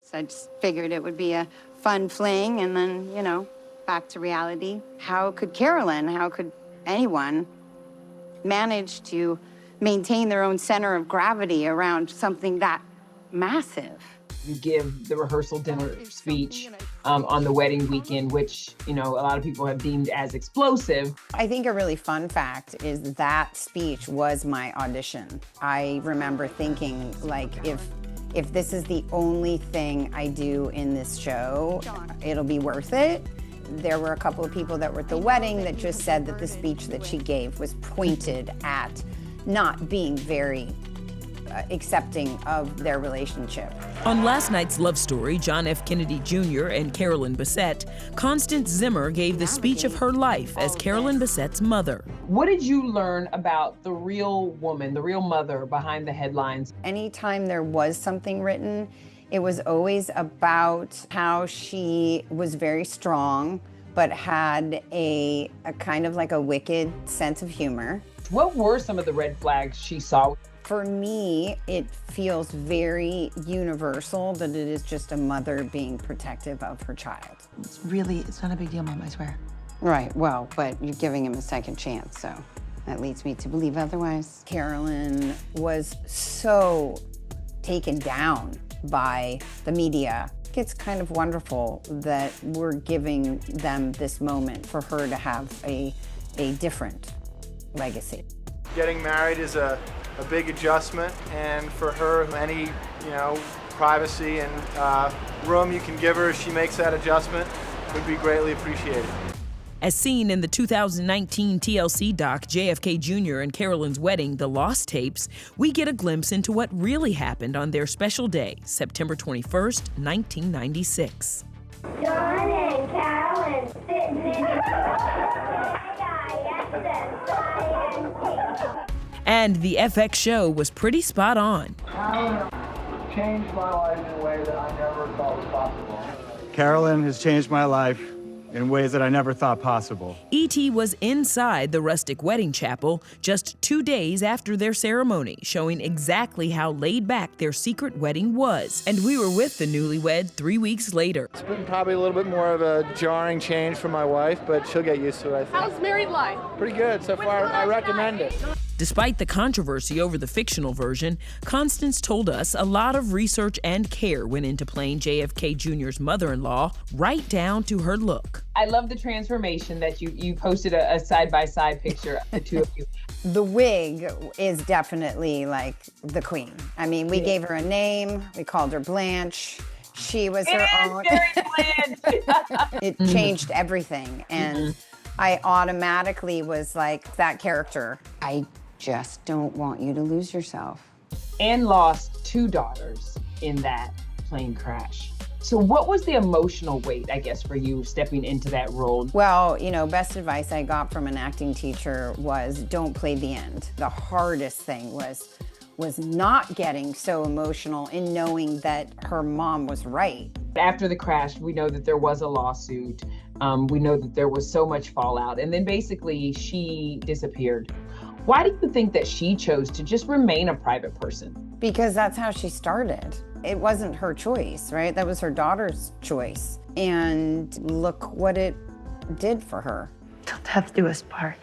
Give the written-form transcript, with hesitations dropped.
So I just figured it would be a fun fling and then, you know, back to reality. How could Carolyn, how could anyone manage to maintain their own center of gravity around something that massive? You give the rehearsal dinner speech on the wedding weekend, which, you know, a lot of people have deemed as explosive. I think a really fun fact is that speech was my audition. I remember thinking, like, if this is the only thing I do in this show, it'll be worth it. There were a couple of people that were at the wedding that just said that the speech that she gave was pointed at not being very accepting of their relationship. On last night's Love Story, John F. Kennedy Jr. and Carolyn Bessette, Constance Zimmer gave the speech of her life as Carolyn Bessette's mother. What did you learn about the real woman, the real mother behind the headlines? Anytime there was something written, it was always about how she was very strong, but had a kind of like a wicked sense of humor. What were some of the red flags she saw? For me, it feels very universal that it is just a mother being protective of her child. It's not a big deal, Mom, I swear. Right, well, but you're giving him a second chance, so that leads me to believe otherwise. Carolyn was so taken down by the media. It's kind of wonderful that we're giving them this moment for her to have a different legacy. Getting married is a big adjustment, and for her, any, you know, privacy and room you can give her as she makes that adjustment would be greatly appreciated. As seen in the 2019 TLC doc JFK Jr. and Carolyn's Wedding, The Lost Tapes, we get a glimpse into what really happened on their special day, September 21st, 1996. John and Carolyn sitting in And the FX show was pretty spot on. Carolyn changed my life in a way that I never thought was possible. Carolyn has changed my life in ways that I never thought possible. E.T. was inside the rustic wedding chapel just 2 days after their ceremony, showing exactly how laid back their secret wedding was. And we were with the newlywed 3 weeks later. It's been probably a little bit more of a jarring change for my wife, but she'll get used to it, I think. How's married life? Pretty good so far. I recommend it. Despite the controversy over the fictional version, Constance told us a lot of research and care went into playing JFK Jr.'s mother-in-law, right down to her look. I love the transformation that you posted a side-by-side picture of the two of you. The wig is definitely like the queen. I mean, we gave her a name, we called her Blanche. She was her own. It changed everything, and I automatically was like that character. I just don't want you to lose yourself. Anne lost 2 daughters in that plane crash. So what was the emotional weight, I guess, for you stepping into that role? Well, you know, best advice I got from an acting teacher was don't play the end. The hardest thing was not getting so emotional and knowing that her mom was right. After the crash, we know that there was a lawsuit. We know that there was so much fallout. And then basically she disappeared. Why do you think that she chose to just remain a private person? Because that's how she started. It wasn't her choice, right? That was her daughter's choice. And look what it did for her. Till death do us part.